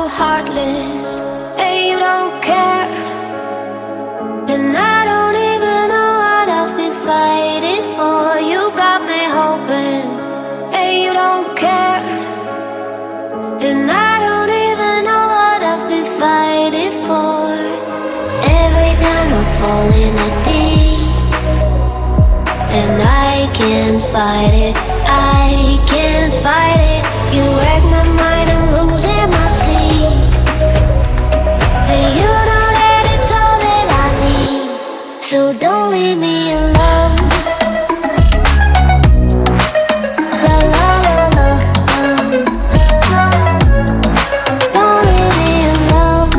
heartless, and you don't care. And I don't even know what I've been fighting for. You got me hoping, and you don't care. And I don't even know what I've been fighting for. Every time I fall in the deep, and I can't fight it, I can't fight it. You wreck my mind, I'm losing my sleep. And you know that it's all that I need, so don't leave me alone. La la la la, don't leave me alone.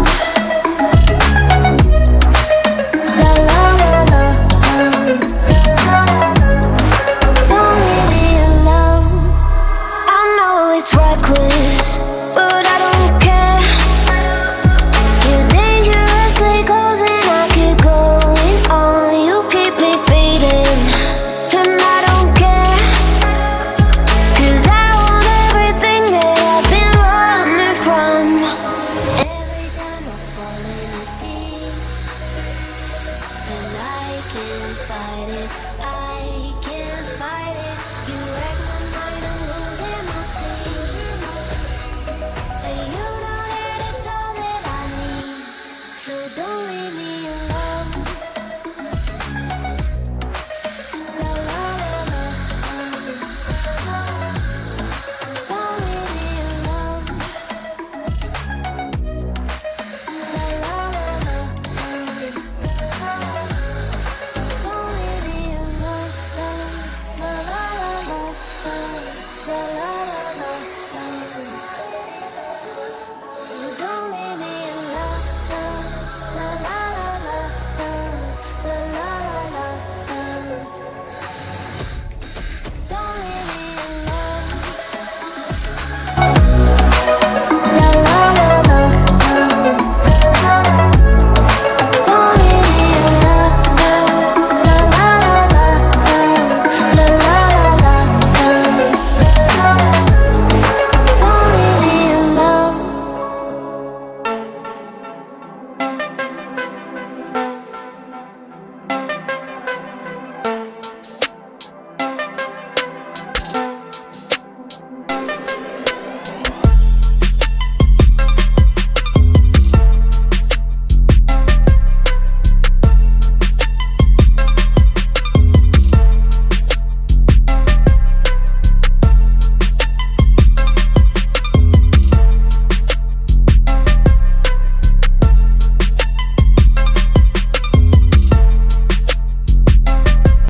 La la la la, don't leave me alone. I know it's reckless, but I don't care. You're dangerously close and I keep going on. You keep me fading, and I don't care. 'Cause I want everything that I've been running from. Every time I fall in the deep, and I can't fight it, I